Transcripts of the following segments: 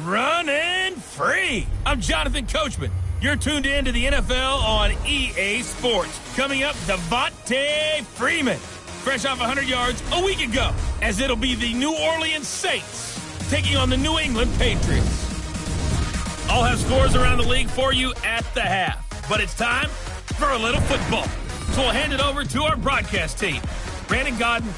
running free. I'm Jonathan Coachman. You're tuned in to the NFL on EA Sports. Coming up, Devontae Freeman, fresh off 100 yards a week ago, as it'll be the New Orleans Saints taking on the New England Patriots. I'll have scores around the league for you at the half, but it's time for a little football. So we'll hand it over to our broadcast team, Brandon Godden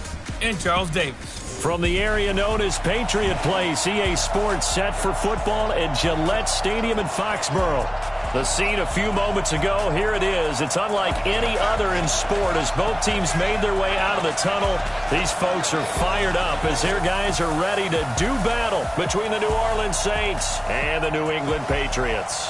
and Charles Davis. From the area known as Patriot Place, EA Sports set for football at Gillette Stadium in Foxborough. The scene a few moments ago, here it is. It's unlike any other in sport as both teams made their way out of the tunnel. These folks are fired up as their guys are ready to do battle between the New Orleans Saints and the New England Patriots.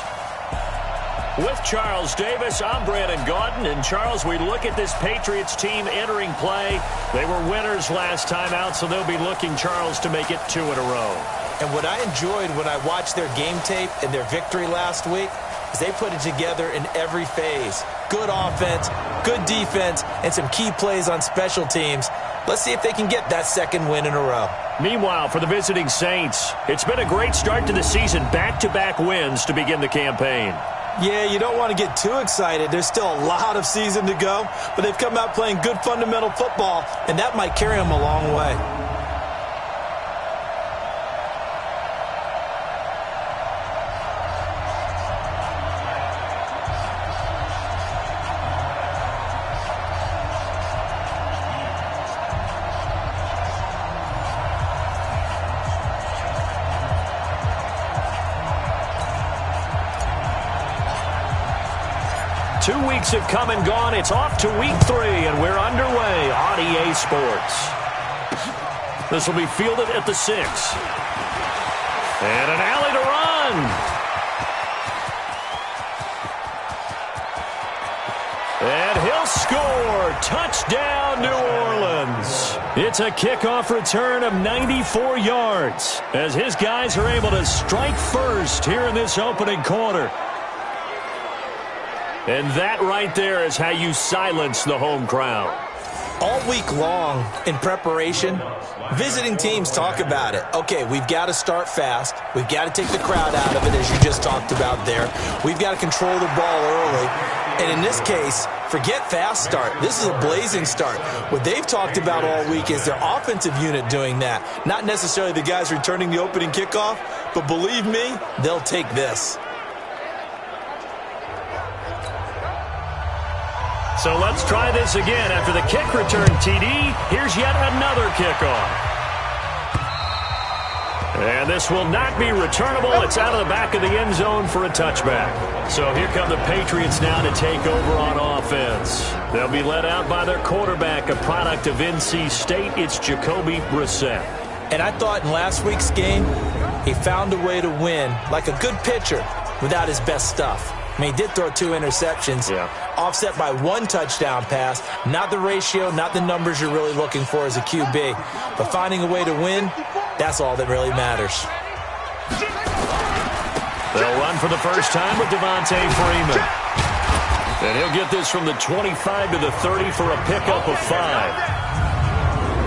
With Charles Davis, I'm Brandon Gaudin. And Charles, we look at this Patriots team entering play. They were winners last time out, so they'll be looking, Charles, to make it 2 in a row. And what I enjoyed when I watched their game tape and their victory last week is they put it together in every phase. Good offense, good defense, and some key plays on special teams. Let's see if they can get that second win in a row. Meanwhile, for the visiting Saints, it's been a great start to the season. Back-to-back wins to begin the campaign. Yeah, you don't want to get too excited. There's still a lot of season to go, but they've come out playing good fundamental football, and that might carry them a long way. Two weeks have come and gone. It's off to week 3, and we're underway on EA Sports. This will be fielded at the 6. And an alley to run. And he'll score. Touchdown, New Orleans. It's a kickoff return of 94 yards as his guys are able to strike first here in this opening quarter. And that right there is how you silence the home crowd. All week long in preparation, visiting teams talk about it. Okay, we've got to start fast. We've got to take the crowd out of it, as you just talked about there. We've got to control the ball early. And in this case, forget fast start. This is a blazing start. What they've talked about all week is their offensive unit doing that. Not necessarily the guys returning the opening kickoff, but believe me, they'll take this. So let's try this again. After the kick return, TD, here's yet another kickoff. And this will not be returnable. It's out of the back of the end zone for a touchback. So here come the Patriots now to take over on offense. They'll be led out by their quarterback, a product of NC State. It's Jacoby Brissett. And I thought in last week's game, he found a way to win like a good pitcher without his best stuff. I mean, he did throw 2 interceptions, offset by 1 touchdown pass. Not the ratio, not the numbers you're really looking for as a QB. But finding a way to win, that's all that really matters. They'll run for the first time with Devontae Freeman. And he'll get this from the 25 to the 30 for a pickup of 5.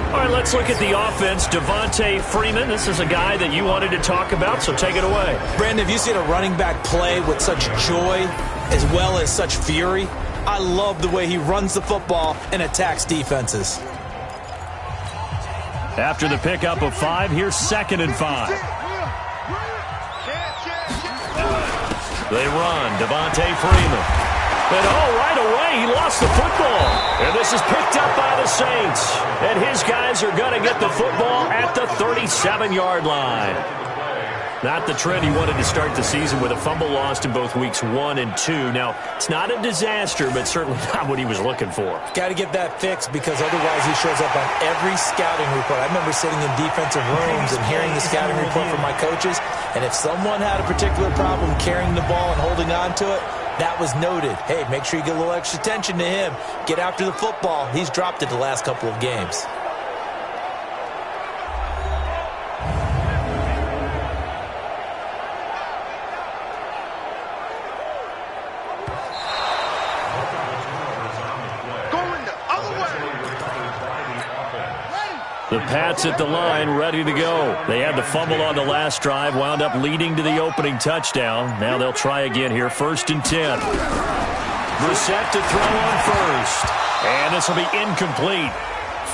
All right, let's look at the offense. Devontae Freeman, this is a guy that you wanted to talk about, so take it away. Brandon, have you seen a running back play with such joy as well as such fury? I love the way he runs the football and attacks defenses. After the pickup of 5, here's 2nd and 5. They run. Devontae Freeman. And right away, he lost the football. And this is picked up by the Saints. And his guys are going to get the football at the 37-yard line. Not the trend he wanted to start the season with a fumble lost in both weeks 1 and 2. Now, it's not a disaster, but certainly not what he was looking for. Got to get that fixed because otherwise he shows up on every scouting report. I remember sitting in defensive rooms and hearing the scouting report from my coaches. And if someone had a particular problem carrying the ball and holding on to it, that was noted. Hey, make sure you get a little extra attention to him. Get after the football. He's dropped it the last couple of games. The Pats at the line, ready to go. They had the fumble on the last drive, wound up leading to the opening touchdown. Now they'll try again here, 1st and 10. Brissett to throw on first. And this will be incomplete.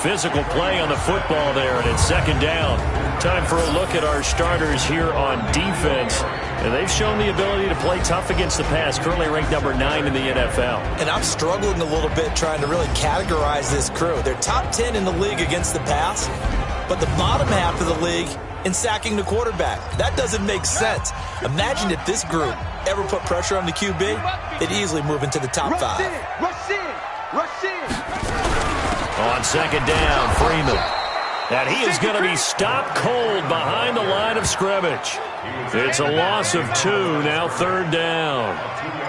Physical play on the football there, and it's 2nd down. Time for a look at our starters here on defense. And they've shown the ability to play tough against the pass, currently ranked number 9 in the NFL. And I'm struggling a little bit trying to really categorize this crew. They're top 10 in the league against the pass, but the bottom half of the league in sacking the quarterback. That doesn't make sense. Imagine if this group ever put pressure on the QB, they'd easily move into the top 5. Rush in. On 2nd down, Freeman. And he is going to be stopped cold behind the line of scrimmage. It's a loss of 2, now 3rd down.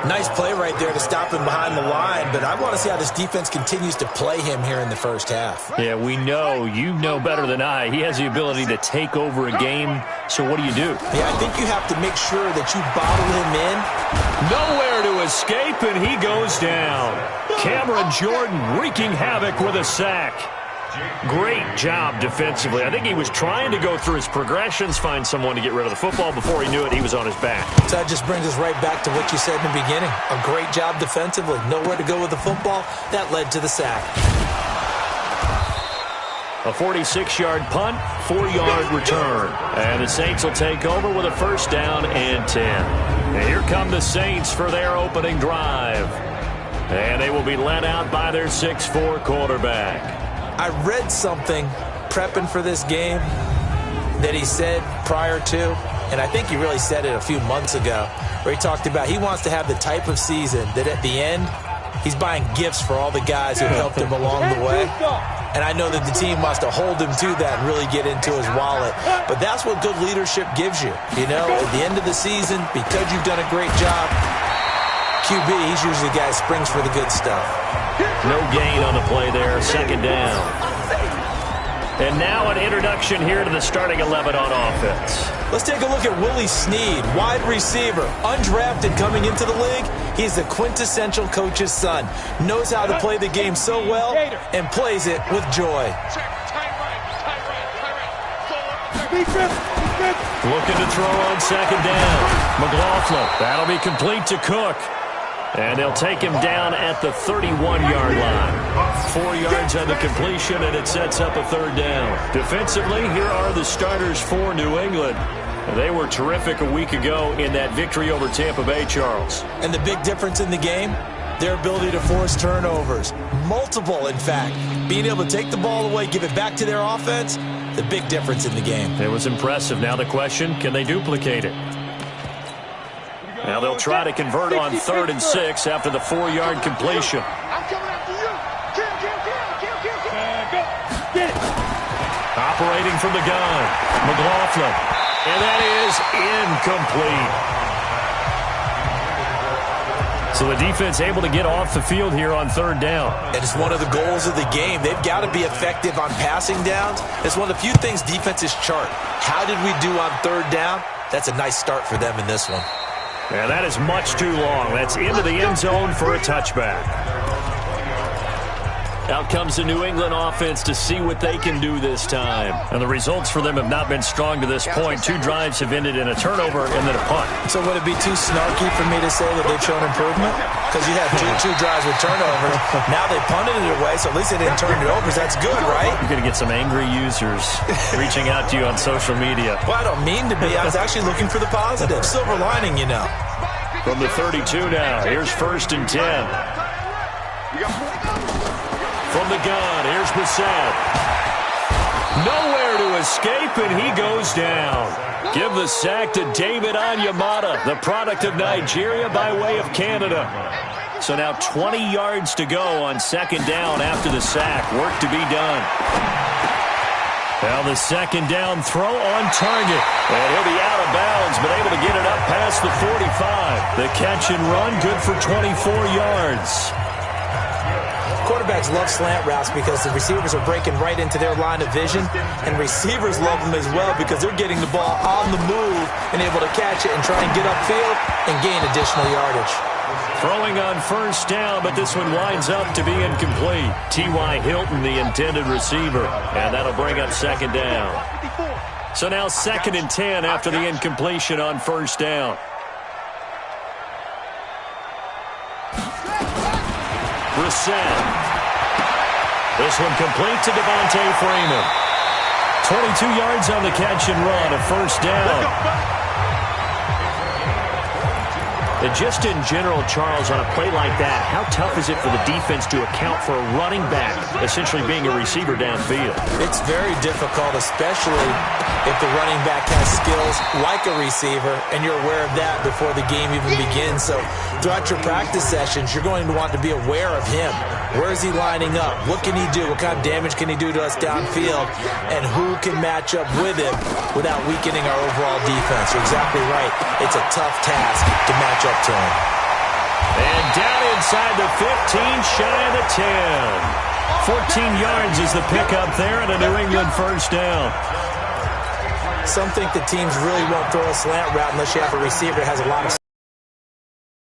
Nice play right there to stop him behind the line, but I want to see how this defense continues to play him here in the first half. Yeah, we know. You know better than I. He has the ability to take over a game, so what do you do? Yeah, I think you have to make sure that you bottle him in. Nowhere to escape, and he goes down. Cameron Jordan wreaking havoc with a sack. Great job defensively. I think he was trying to go through his progressions, find someone to get rid of the football. Before he knew it, he was on his back. So that just brings us right back to what you said in the beginning. A great job defensively. Nowhere to go with the football. That led to the sack. A 46-yard punt, 4-yard return. And the Saints will take over with a 1st down and 10. And here come the Saints for their opening drive. And they will be led out by their 6'4" quarterback. I read something prepping for this game that he said prior to, and I think he really said it a few months ago, where he talked about he wants to have the type of season that at the end, he's buying gifts for all the guys who helped him along the way. And I know that the team wants to hold him to that and really get into his wallet. But that's what good leadership gives you. You know, at the end of the season, because you've done a great job, QB, he's usually the guy who springs for the good stuff. No gain on the play there, 2nd down. And now an introduction here to the starting 11 on offense. Let's take a look at Willie Snead, wide receiver, undrafted coming into the league. He's the quintessential coach's son. Knows how to play the game so well and plays it with joy. Looking to throw on 2nd down. McLaughlin, that'll be complete to Cook. And they'll take him down at the 31-yard line. 4 yards on the completion, and it sets up a 3rd down. Defensively, here are the starters for New England. They were terrific a week ago in that victory over Tampa Bay, Charles. And the big difference in the game, their ability to force turnovers. Multiple, in fact. Being able to take the ball away, give it back to their offense, the big difference in the game. It was impressive. Now the question, can they duplicate it? Now they'll try to convert on 3rd and 6 after the 4-yard completion. I'm coming after you. Get it. Operating from the gun, McLaughlin. And that is incomplete. So the defense able to get off the field here on 3rd down. And it's one of the goals of the game. They've got to be effective on passing downs. It's one of the few things defenses chart. How did we do on 3rd down? That's a nice start for them in this one. And that is much too long. That's into the end zone for a touchback. Out comes the New England offense to see what they can do this time. And the results for them have not been strong to this point. 2 drives have ended in a turnover and then a punt. So would it be too snarky for me to say that they've shown improvement? Because you had two drives with turnovers. Now they punted it away, so at least they didn't turn it over. That's good, right? You're going to get some angry users reaching out to you on social media. Well, I don't mean to be. I was actually looking for the positive. Silver lining, you know. From the 32 now, here's 1st and 10. From the gun, here's Brissett. Nowhere to escape, and he goes down. Give the sack to David Onyemata, the product of Nigeria by way of Canada. So now 20 yards to go on 2nd down after the sack. Work to be done. Now the 2nd down throw on target. And he'll be out of bounds, but able to get it up past the 45. The catch and run, good for 24 yards. Quarterbacks love slant routes because the receivers are breaking right into their line of vision, and receivers love them as well because they're getting the ball on the move and able to catch it and try and get upfield and gain additional yardage. Throwing on first down, but this one winds up to be incomplete. T.Y. Hilton, the intended receiver, and that'll bring up second down. So now 2nd and 10 after the incompletion on first down. Brissett. This one complete to Devontae Freeman. 22 yards on the catch and run, a first down. And just in general, Charles, on a play like that, how tough is it for the defense to account for a running back essentially being a receiver downfield? It's very difficult, especially if the running back has skills like a receiver, and you're aware of that before the game even begins. So throughout your practice sessions, you're going to want to be aware of him. Where is he lining up? What can he do? What kind of damage can he do to us downfield? And who can match up with him without weakening our overall defense? You're exactly right. It's a tough task to match up to him. And down inside the 15, shy of the 10. 14 yards is the pickup there, and a New England first down. Some think the teams really won't throw a slant route unless you have a receiver that has a lot of...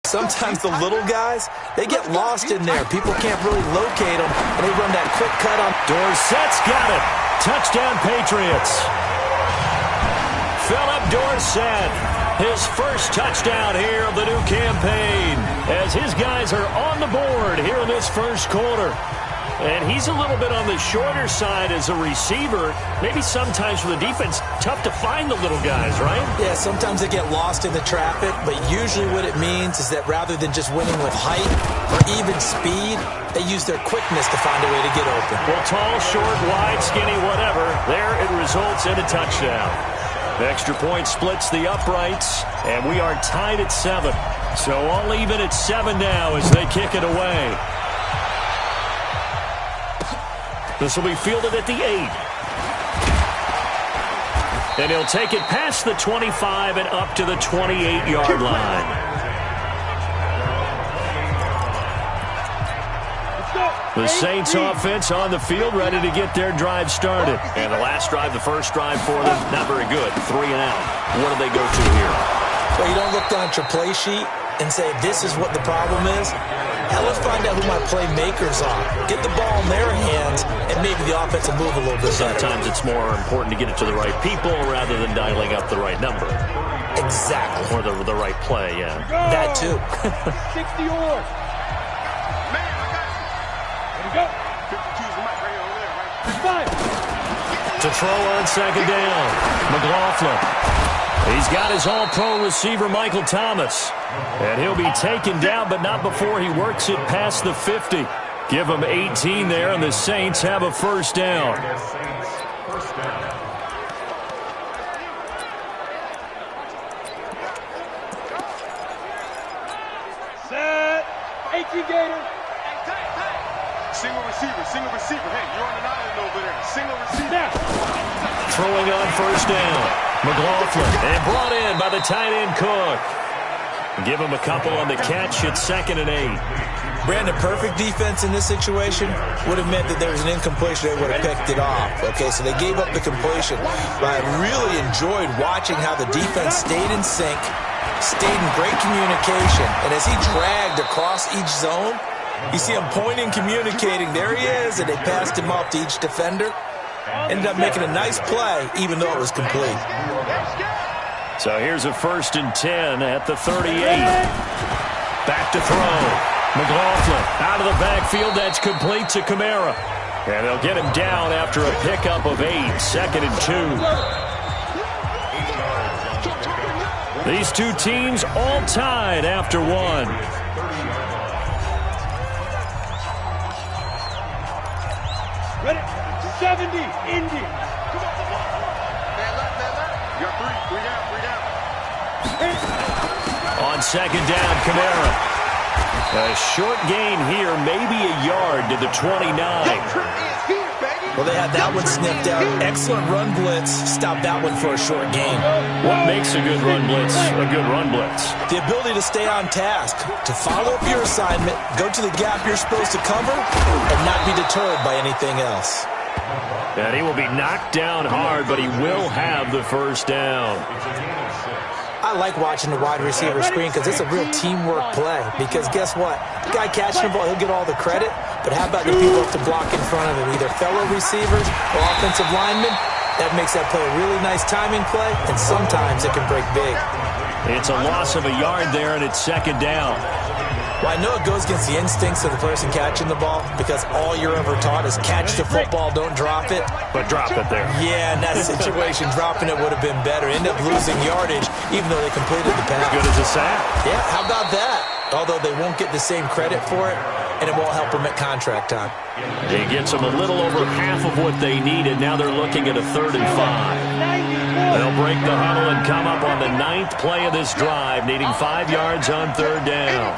Sometimes the little guys, they get lost in there. People can't really locate them, and they run that quick cut on. Dorsett's got it. Touchdown, Patriots. Philip Dorsett, his first touchdown here of the new campaign, as his guys are on the board here in this first quarter. And he's a little bit on the shorter side as a receiver. Maybe sometimes for the defense, tough to find the little guys, right? Yeah, sometimes they get lost in the traffic, but usually what it means is that rather than just winning with height or even speed, they use their quickness to find a way to get open. Well, tall, short, wide, skinny, whatever, there it results in a touchdown. The extra point splits the uprights, and we are tied at 7. So all even at 7 now as they kick it away. This will be fielded at the 8. And he'll take it past the 25 and up to the 28-yard line. The Saints offense on the field, ready to get their drive started. And the last drive, the first drive for them, not very good. 3 and out. What do they go to here? Well, you don't look down at your play sheet and say, this is what the problem is. Now let's find out who my playmakers are. Get the ball in their hands, and maybe the offense will move a little bit better. Sometimes it's more important to get it to the right people rather than dialing up the right number. Exactly. Or the right play, yeah. That too. 60 yards. Man, I got you. There we go. 52's the mic right here, over there, right? To throw on second down, McLaughlin. He's got his all-pro receiver, Michael Thomas. And he'll be taken down, but not before he works it past the 50. Give him 18 there, and the Saints have a first down. Set. 18 Gator. Single receiver. Hey, you're on an island over there. Single receiver. Throwing on first down. McLaughlin, and brought in by the tight end Cook. Give him a couple on the catch at 2nd and 8. Brandon, perfect defense in this situation would have meant that there was an incompletion. They would have picked it off. Okay, so they gave up the completion. But I really enjoyed watching how the defense stayed in sync, stayed in great communication. And as he dragged across each zone, you see him pointing, communicating. There he is, and they passed him off to each defender. Ended up making a nice play, even though it was complete. So here's a 1st and 10 at the 38. Back to throw. McLaughlin out of the backfield. That's complete to Kamara. And they'll get him down after a pickup of 8. 2nd and 2. These two teams all tied after 1. Ready? 70, Indy. Come on. Man left. You got 3 down. On second down, Kamara. A short gain here, maybe a yard to the 29. Well, they had that one sniffed out. Excellent run blitz. Stop that one for a short gain. What makes a good run blitz a good run blitz? The ability to stay on task, to follow up your assignment, go to the gap you're supposed to cover, and not be deterred by anything else. And he will be knocked down hard, but he will have the first down. I like watching the wide receiver screen because it's a real teamwork play. Because guess what? The guy catching the ball, he'll get all the credit. But how about the people up to block in front of him, either fellow receivers or offensive linemen? That makes that play a really nice timing play, and sometimes it can break big. It's a loss of a yard there, and it's second down. Well, I know it goes against the instincts of the person catching the ball because all you're ever taught is catch the football, don't drop it. But drop it there. Yeah, in that situation, dropping it would have been better. End up losing yardage, even though they completed the pass. As good as a sack. Yeah, how about that? Although they won't get the same credit for it, and it won't help them at contract time. It gets them a little over half of what they needed. Now they're looking at a 3rd and 5. They'll break the huddle and come up on the 9th play of this drive, needing 5 yards on 3rd down.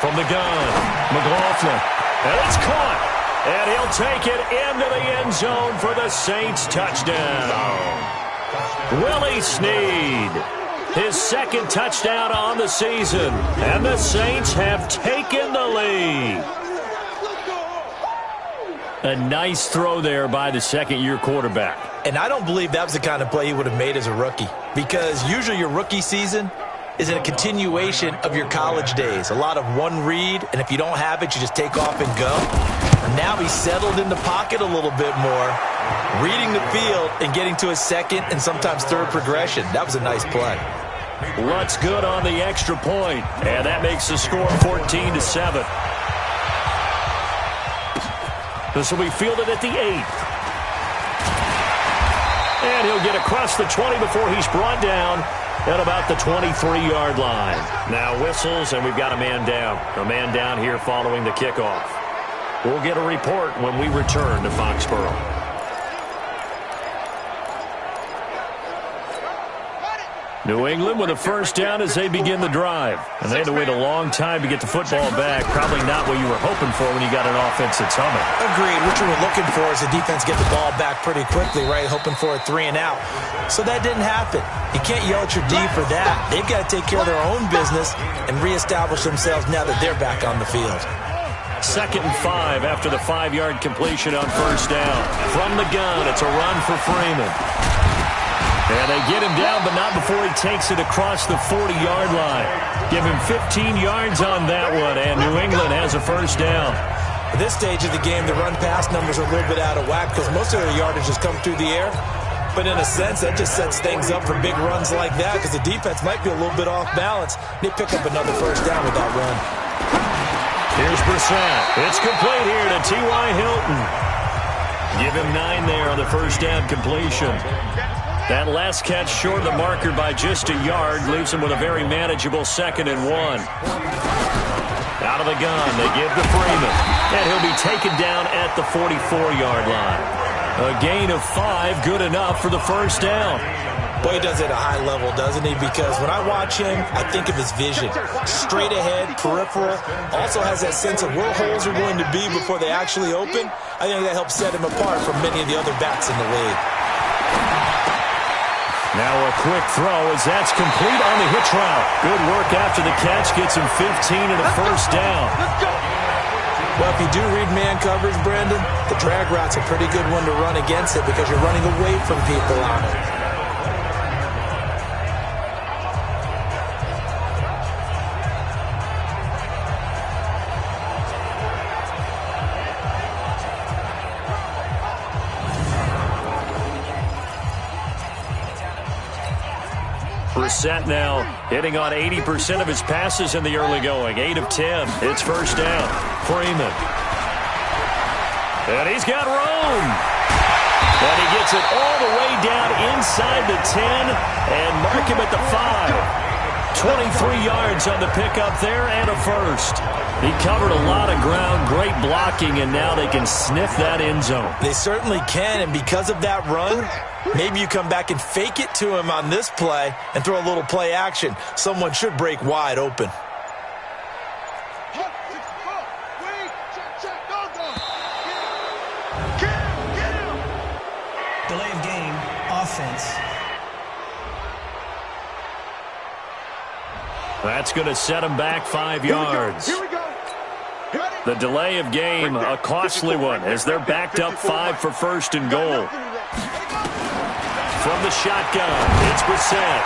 From the gun, McLaughlin. And it's caught. And he'll take it into the end zone for the Saints touchdown. Willie Snead. His 2nd touchdown on the season. And the Saints have taken the lead. A nice throw there by the second-year quarterback. And I don't believe that was the kind of play he would have made as a rookie. Because usually your rookie season is a continuation of your college days. A lot of one read, and if you don't have it, you just take off and go. And now he's settled in the pocket a little bit more, reading the field and getting to his 2nd and sometimes 3rd progression. That was a nice play. Looks good on the extra point, and that makes the score 14-7. This will be fielded at the 8th. And he'll get across the 20 before he's brought down at about the 23-yard line. Now whistles, and we've got a man down. A man down here following the kickoff. We'll get a report when we return to Foxborough. New England with a 1st down as they begin the drive. And they had to wait a long time to get the football back. Probably not what you were hoping for when you got an offense that's humming. Agreed. What you were looking for is the defense get the ball back pretty quickly, right? Hoping for a 3 and out. So that didn't happen. You can't yell at your D for that. They've got to take care of their own business and reestablish themselves now that they're back on the field. 2nd and 5 after the 5-yard completion on 1st down. From the gun, it's a run for Freeman. And they get him down, but not before he takes it across the 40-yard line. Give him 15 yards on that one, and New England has a 1st down. At this stage of the game, the run-pass numbers are a little bit out of whack because most of their yardage has come through the air. But in a sense, that just sets things up for big runs like that because the defense might be a little bit off balance. They pick up another 1st down with that run. Here's Brissett. It's complete here to T.Y. Hilton. Give him 9 there on the 1st down completion. That last catch short of the marker by just a yard leaves him with a very manageable 2nd and 1. Out of the gun, they give to Freeman. And he'll be taken down at the 44-yard line. A gain of 5, good enough for the 1st down. Boy, he does it at a high level, doesn't he? Because when I watch him, I think of his vision. Straight ahead, peripheral. Also has that sense of where holes are going to be before they actually open. I think that helps set him apart from many of the other backs in the league. Now a quick throw as that's complete on the hitch route. Good work after the catch. Gets him 15 and a 1st down. Well, if you do read man coverage, Brandon, the drag route's a pretty good one to run against it because you're running away from people on it. Brissett now hitting on 80% of his passes in the early going. 8 of 10. It's 1st down. Freeman. And he's got room. And he gets it all the way down inside the 10 and mark him at the 5. 23 yards on the pickup there and a 1st. He covered a lot of ground, great blocking, and now they can sniff that end zone. They certainly can, and because of that run, maybe you come back and fake it to him on this play and throw a little play action. Someone should break wide open. Delay of game, offense. That's going to set him back 5 yards. Here we go. The delay of game, a costly one, as they're backed up 5 for 1st and goal. From the shotgun, it's Brissett.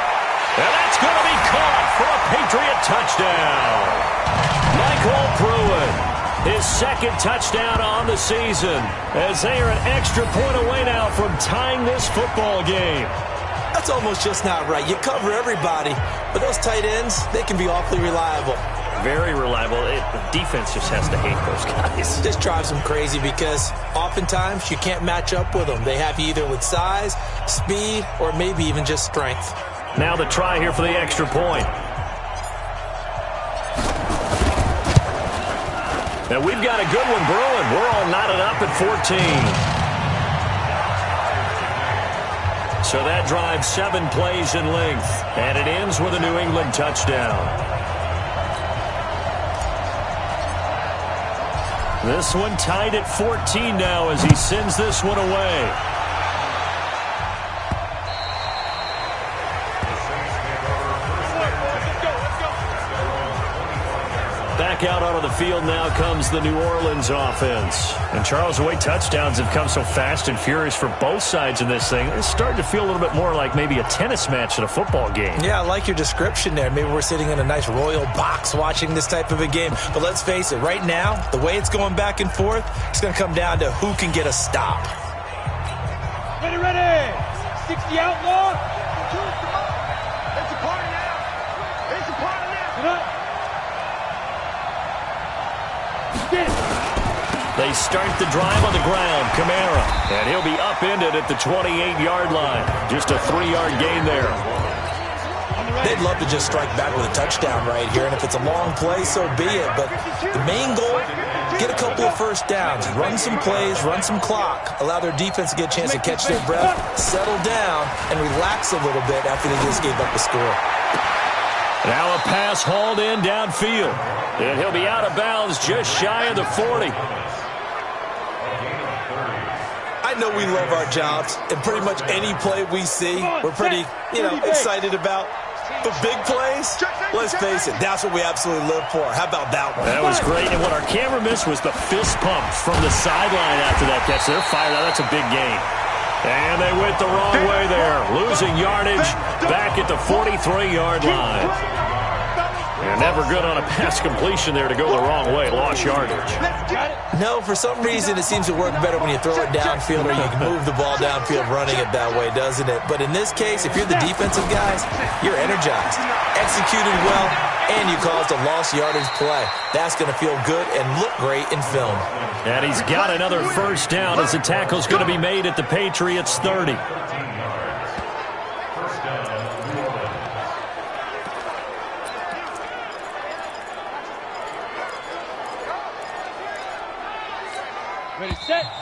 And that's going to be caught for a Patriot touchdown. Michael Pruitt, his second touchdown on the season, as they are an extra point away now from tying this football game. That's almost just not right. You cover everybody, but those tight ends, they can be awfully reliable. Very reliable. The defense just has to hate those guys. This drives them crazy because oftentimes you can't match up with them. They have you either with size, speed, or maybe even just strength. Now the try here for the extra point. And we've got a good one brewing. We're all knotted up at 14. So that drives 7 plays in length. And it ends with a New England touchdown. This one tied at 14 now as he sends this one away. Back out onto the field now comes the New Orleans offense. And Charles, the way touchdowns have come so fast and furious for both sides in this thing, it's starting to feel a little bit more like maybe a tennis match in a football game. Yeah, I like your description there. Maybe we're sitting in a nice royal box watching this type of a game. But let's face it, right now, the way it's going back and forth, it's going to come down to who can get a stop. Ready, ready. 60 outlaw. It's a party now. It's a party now. Get up. They start the drive on the ground. Kamara. And he'll be upended at the 28-yard line. Just a 3-yard gain there. They'd love to just strike back with a touchdown right here. And if it's a long play, so be it. But the main goal, get a couple of first downs. Run some plays, run some clock. Allow their defense to get a chance to catch their breath, settle down, and relax a little bit after they just gave up the score. Now a pass hauled in downfield. And he'll be out of bounds just shy of the 40. I know we love our jobs, and pretty much any play we see, we're pretty, excited about. But big plays, let's face it, that's what we absolutely live for. How about that one? That was great, and what our camera missed was the fist pump from the sideline after that catch. They're fired out. That's a big gain. And they went the wrong way there, losing yardage back at the 43-yard line. And never good on a pass completion there to go the wrong way. Lost yardage. No, for some reason it seems to work better when you throw it downfield or you can move the ball downfield running it that way, doesn't it? But in this case, if you're the defensive guys, you're energized, executed well, and you caused a lost yardage play. That's going to feel good and look great in film. And he's got another first down as the tackle's going to be made at the Patriots 30.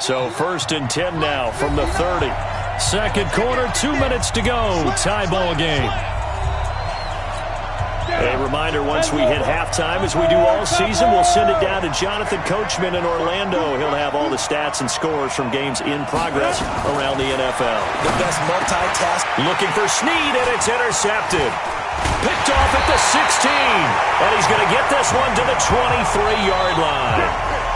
So first and 10 now from the 30. Second quarter, 2 minutes to go. Tie ball game. A reminder, once we hit halftime, as we do all season, we'll send it down to Jonathan Coachman in Orlando. He'll have all the stats and scores from games in progress around the NFL. The best multitask. Looking for Snead, and it's intercepted. Picked off at the 16. And he's going to get this one to the 23-yard line.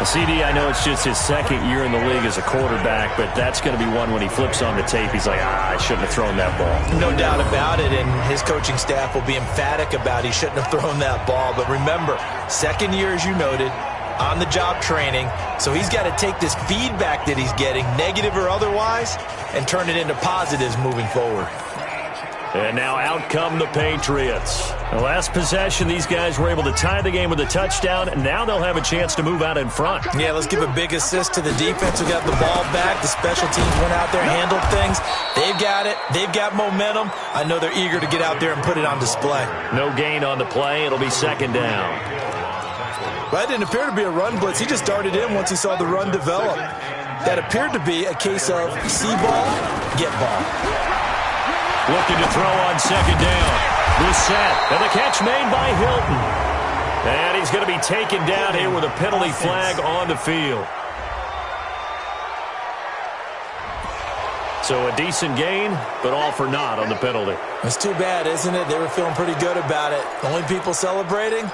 CD, I know it's just his second year in the league as a quarterback, but that's going to be one when he flips on the tape, he's like, I shouldn't have thrown that ball. No doubt about it, and his coaching staff will be emphatic about he shouldn't have thrown that ball. But remember, second year, as you noted, on-the-job training, so he's got to take this feedback that he's getting, negative or otherwise, and turn it into positives moving forward. And now out come the Patriots. The last possession, these guys were able to tie the game with a touchdown, and now they'll have a chance to move out in front. Yeah, let's give a big assist to the defense who got the ball back. The special teams went out there and handled things. They've got it. They've got momentum. I know they're eager to get out there and put it on display. No gain on the play. It'll be second down. That didn't appear to be a run blitz. He just darted in once he saw the run develop. That appeared to be a case of see ball, get ball. Looking to throw on second down. Brissett, and the catch made by Hilton. And he's going to be taken down here with a penalty flag on the field. So a decent gain, but all for naught on the penalty. It's too bad, isn't it? They were feeling pretty good about it. The only people celebrating,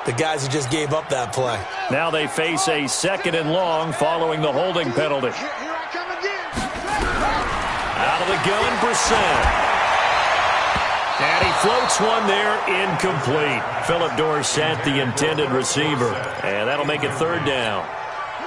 the guys who just gave up that play. Now they face a second and long following the holding penalty. Out of the gun, Brissett. And he floats one there, incomplete. Philip Dorsett, the intended receiver. And that'll make it third down.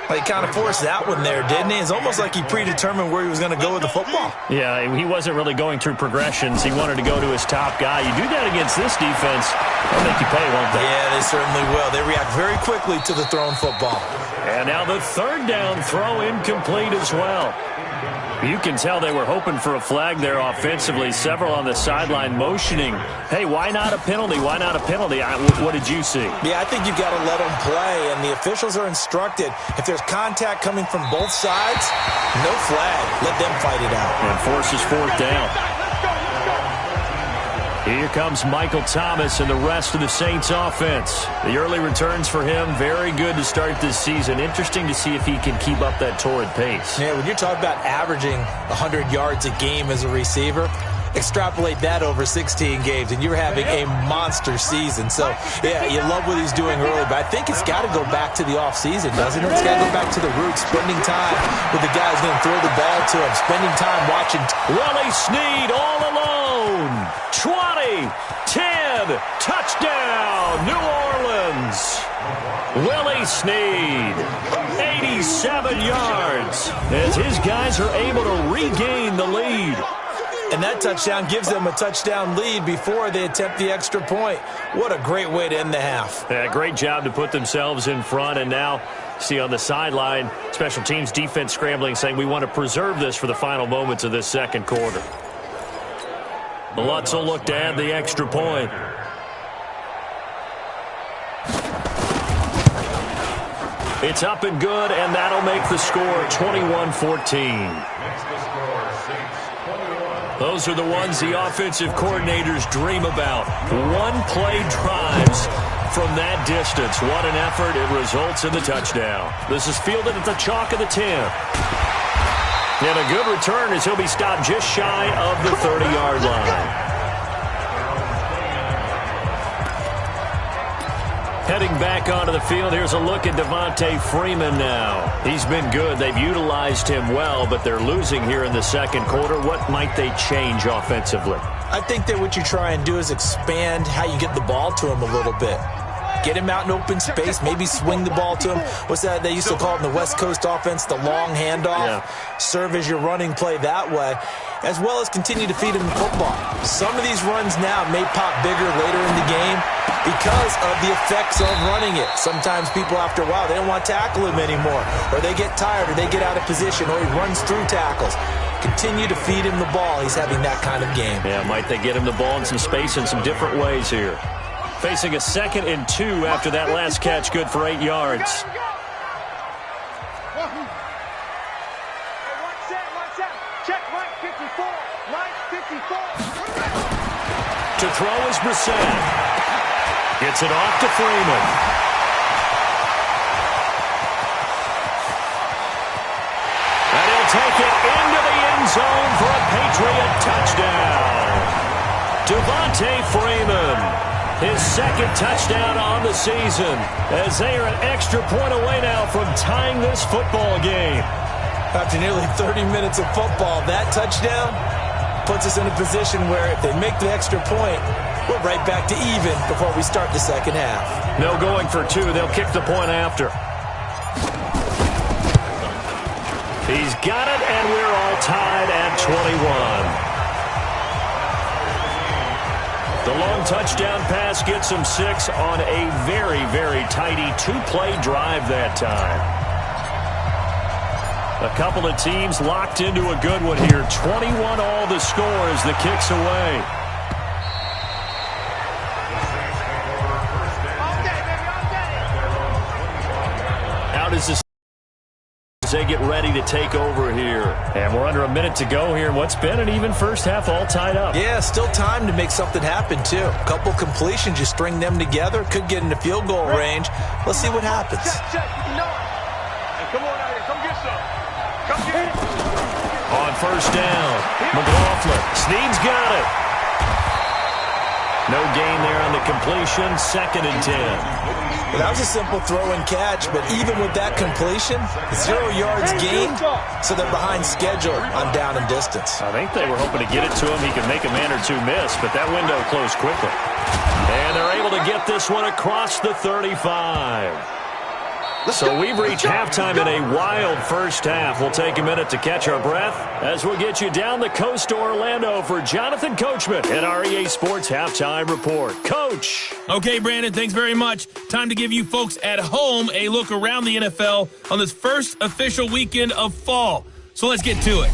Well, he kind of forced that one there, didn't he? It's almost like he predetermined where he was going to go with the football. Yeah, he wasn't really going through progressions. He wanted to go to his top guy. You do that against this defense, they'll make you pay, won't they? Yeah, they certainly will. They react very quickly to the thrown football. And now the third down throw incomplete as well. You can tell they were hoping for a flag there offensively. Several on the sideline motioning, hey, why not a penalty? Why not a penalty? What did you see? Yeah, I think you've got to let them play, and the officials are instructed. If there's contact coming from both sides, no flag. Let them fight it out. And forces fourth down. Here comes Michael Thomas and the rest of the Saints offense. The early returns for him, very good to start this season. Interesting to see if he can keep up that torrid pace. Yeah, when you're talking about averaging 100 yards a game as a receiver, extrapolate that over 16 games, and you're having a monster season. So, yeah, you love what he's doing early, but I think it's got to go back to the offseason, doesn't it? It's got to go back to the roots, spending time with the guy who's going to throw the ball to him, spending time watching. Willie Snead all alone. 20, 10, touchdown, New Orleans. Willie Snead, 87 yards, as his guys are able to regain the lead. And that touchdown gives them a touchdown lead before they attempt the extra point. What a great way to end the half. Yeah, great job to put themselves in front. And now, see on the sideline, special teams defense scrambling, saying we want to preserve this for the final moments of this second quarter. Lutz will look to add the extra point. It's up and good, and that'll make the score 21-14. Those are the ones the offensive coordinators dream about. One-play drives from that distance. What an effort. It results in the touchdown. This is fielded at the chalk of the 10. And a good return as he'll be stopped just shy of the 30-yard line. Heading back onto the field, here's a look at Devontae Freeman now. He's been good. They've utilized him well, but they're losing here in the second quarter. What might they change offensively? I think that what you try and do is expand how you get the ball to him a little bit. Get him out in open space, maybe swing the ball to him. What's that they used to call it in the West Coast offense, the long handoff? Yeah. Serve as your running play that way, as well as continue to feed him the football. Some of these runs now may pop bigger later in the game because of the effects of running it. Sometimes people, after a while, they don't want to tackle him anymore, or they get tired, or they get out of position, or he runs through tackles. Continue to feed him the ball. He's having that kind of game. Yeah, might they get him the ball in some space in some different ways here. Facing a 2nd and 2 after that last catch, good for 8 yards. To throw is Brissett. Gets it off to Freeman. And he'll take it into the end zone for a Patriot touchdown. Devontae Freeman. His 2nd touchdown on the season, as they are an extra point away now from tying this football game. After nearly 30 minutes of football, that touchdown puts us in a position where if they make the extra point, we're right back to even before we start the second half. No going for 2. They'll kick the point after. He's got it, and we're all tied at 21. The long touchdown pass gets him 6 on a very, very tidy 2-play drive that time. A couple of teams locked into a good one here. 21 all the score as the kick's away. How does this as they get ready to take over here? And we're under a minute to go here. What's been an even first half, all tied up. Yeah, still time to make something happen, too. A couple completions, you string them together, could get into field goal range. Let's see what happens. Check. Hey, come on out here. Come get some. Come get it. On first down, McLaughlin. Snead's got it. No gain there on the completion. 2nd and 10. Well, that was a simple throw and catch, but even with that completion, 0 yards gained, so they're behind schedule on down and distance. I think they were hoping to get it to him. He could make a man or two miss, but that window closed quickly. And they're able to get this one across the 35. So we've reached halftime in a wild first half. We'll take a minute to catch our breath as we'll get you down the coast to Orlando for Jonathan Coachman in our EA Sports Halftime Report. Coach. Okay, Brandon, thanks very much. Time to give you folks at home a look around the NFL on this first official weekend of fall. So let's get to it.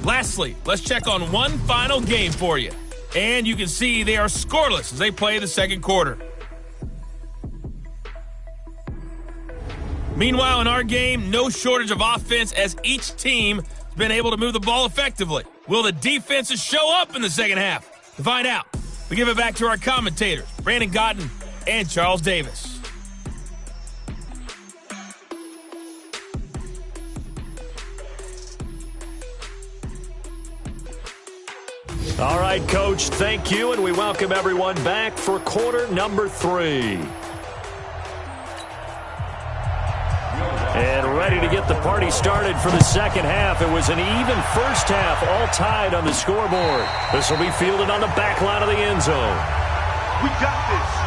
Lastly, let's check on one final game for you. And you can see they are scoreless as they play the second quarter. Meanwhile, in our game, no shortage of offense as each team has been able to move the ball effectively. Will the defenses show up in the second half? To find out, we give it back to our commentators, Brandon Gotten and Charles Davis. All right, Coach, thank you, and we welcome everyone back for quarter number 3. And ready to get the party started for the second half. It was an even first half, all tied on the scoreboard. This will be fielded on the back line of the end zone. We got this.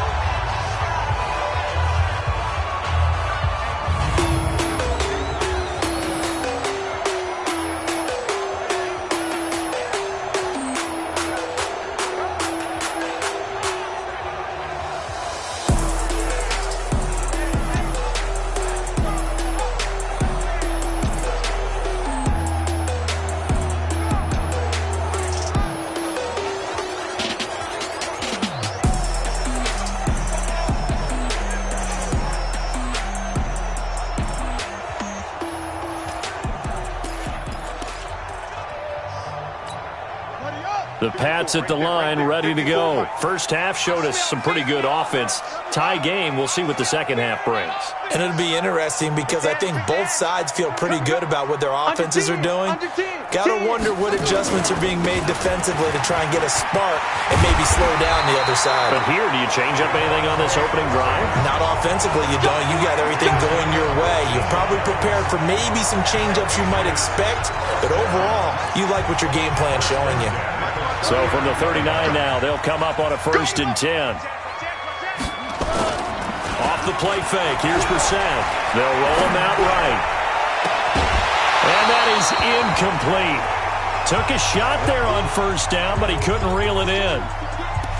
The Pats at the line, ready to go. First half showed us some pretty good offense. Tie game, we'll see what the second half brings. And it'll be interesting because I think both sides feel pretty good about what their offenses are doing. Got to wonder what adjustments are being made defensively to try and get a spark and maybe slow down the other side. But here, do you change up anything on this opening drive? Not offensively, you don't. You got everything going your way. You're probably prepared for maybe some change-ups you might expect, but overall, you like what your game plan's showing you. So from the 39 now, they'll come up on a 1st and 10. Off the play fake, here's Brissett. They'll roll him out right. And that is incomplete. Took a shot there on first down, but he couldn't reel it in.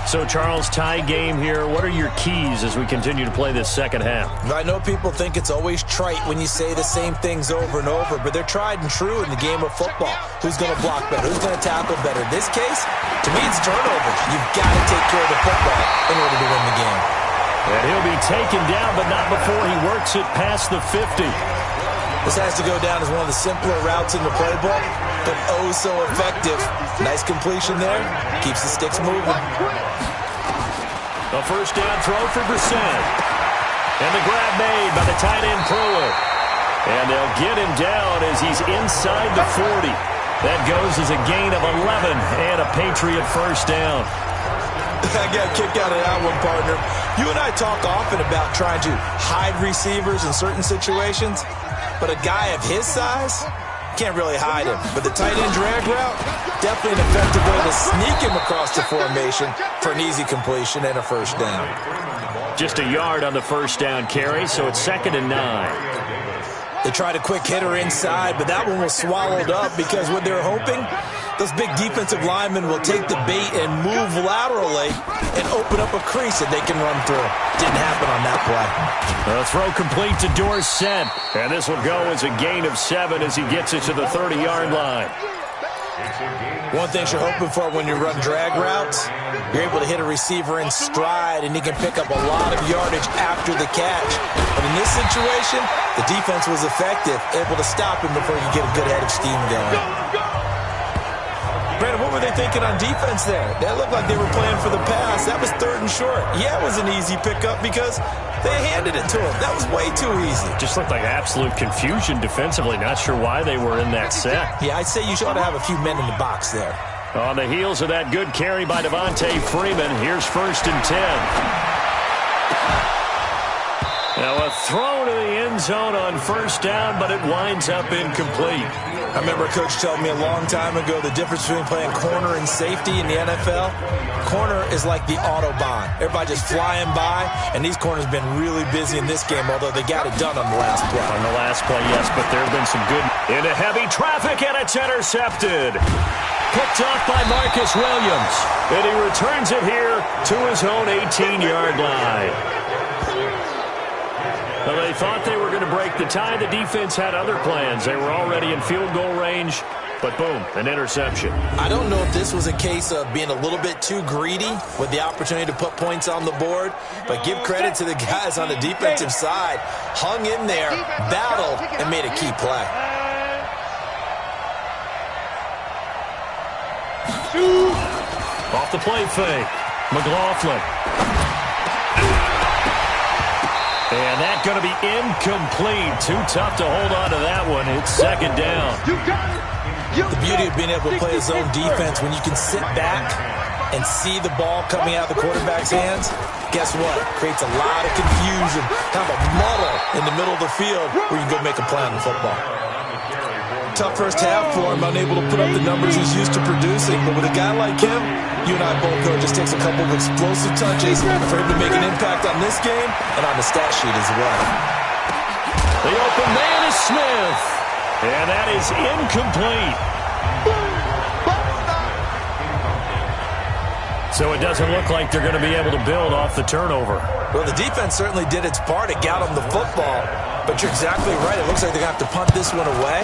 So, Charles, tie game here. What are your keys as we continue to play this second half? I know people think it's always trite when you say the same things over and over, but they're tried and true in the game of football. Who's going to block better? Who's going to tackle better? In this case, to me, it's turnovers. You've got to take care of the football in order to win the game. And he'll be taken down, but not before he works it past the 50. This has to go down as one of the simpler routes in the playbook, but oh so effective. Nice completion there. Keeps the sticks moving. A first down throw for Brissett. And the grab made by the tight end Pruitt. And they'll get him down as he's inside the 40. That goes as a gain of 11 and a Patriot first down. I got a kick out of that one, partner. You and I talk often about trying to hide receivers in certain situations, but a guy of his size can't really hide him. But the tight end drag route, definitely an effective way to sneak him across the formation for an easy completion and a first down. Just a yard on the first down carry, so it's 2nd and 9. They tried a quick hitter inside, but that one was swallowed up because what they're hoping, those big defensive linemen will take the bait and move laterally and open up a crease that they can run through. Didn't happen on that play. A throw complete to Dorsett, and this will go as a gain of 7 as he gets it to the 30-yard line. One thing you're hoping for when you run drag routes, you're able to hit a receiver in stride, and he can pick up a lot of yardage after the catch. But in this situation, the defense was effective, able to stop him before you get a good head of steam going. Brandon, what were they thinking on defense there? That looked like they were playing for the pass. That was 3rd and short. Yeah, it was an easy pickup because they handed it to him. That was way too easy. Just looked like absolute confusion defensively. Not sure why they were in that set. Yeah, I'd say you ought to have a few men in the box there. On the heels of that good carry by Devontae Freeman, here's 1st and 10. Now a throw to the end zone on 1st down, but it winds up incomplete. I remember a coach told me a long time ago the difference between playing corner and safety in the NFL. Corner is like the Autobahn. Everybody just flying by, and these corners have been really busy in this game, although they got it done on the last play. On the last play, yes, but there have been some good into heavy traffic, and it's intercepted. Picked off by Marcus Williams, and he returns it here to his own 18-yard line. Well, they thought they were going to break the tie. The defense had other plans. They were already in field goal range, but boom, an interception. I don't know if this was a case of being a little bit too greedy with the opportunity to put points on the board, but give credit to the guys on the defensive side. Hung in there, battled, and made a key play. Off the play fake, McLaughlin. And that's going to be incomplete. Too tough to hold on to that one. It's 2nd down. The beauty of being able to play a zone defense when you can sit back and see the ball coming out of the quarterback's hands, guess what? Creates a lot of confusion, kind of a muddle in the middle of the field where you can go make a play on the football. Tough first half for him, unable to put up the numbers he's used to producing. But with a guy like him, you and I both know it just takes a couple of explosive touches for him to make an impact on this game and on the stat sheet as well. The open man is Smith, and that is incomplete. So it doesn't look like they're going to be able to build off the turnover. Well, the defense certainly did its part. It got them the football. But you're exactly right. It looks like they're going to have to punt this one away.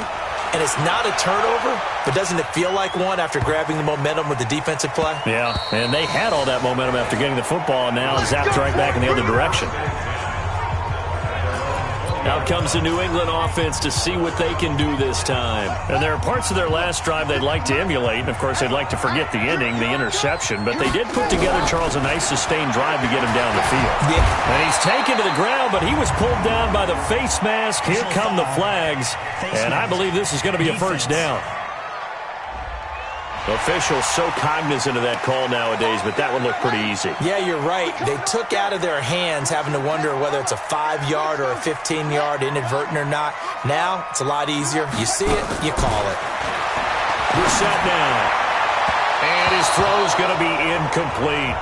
And it's not a turnover, but doesn't it feel like one after grabbing the momentum with the defensive play? Yeah, and they had all that momentum after getting the football, and now zapped right back in the other direction. Out comes the New England offense to see what they can do this time. And there are parts of their last drive they'd like to emulate. And, of course, they'd like to forget the ending, the interception. But they did put together, Charles, a nice sustained drive to get him down the field. Yeah. And he's taken to the ground, but he was pulled down by the face mask. Here come the flags. And I believe this is going to be a 1st down. Officials so cognizant of that call nowadays, but that would look pretty easy. Yeah, you're right. They took out of their hands having to wonder whether it's a 5-yard or a 15-yard inadvertent or not. Now, it's a lot easier. You see it, you call it. We're set now. And his throw's going to be incomplete.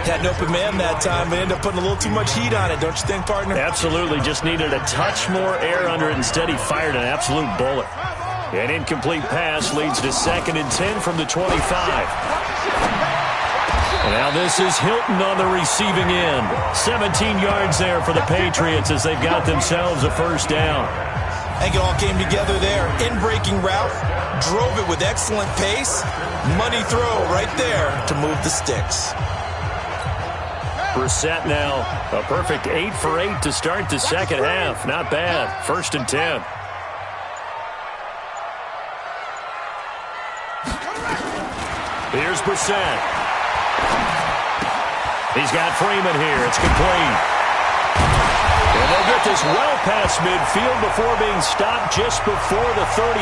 Had an open man that time, but ended up putting a little too much heat on it, don't you think, partner? Absolutely. Just needed a touch more air under it. Instead, he fired an absolute bullet. An incomplete pass leads to 2nd and 10 from the 25. Now this is Hilton on the receiving end. 17 yards there for the Patriots as they've got themselves a 1st down. I think it all came together there. In-breaking route, drove it with excellent pace. Money throw right there to move the sticks. Brissett now, a perfect 8 for 8 to start the 2nd half. Not bad. 1st and 10. Here's Brissett. He's got Freeman here. It's complete. And they'll get this well past midfield before being stopped just before the 35.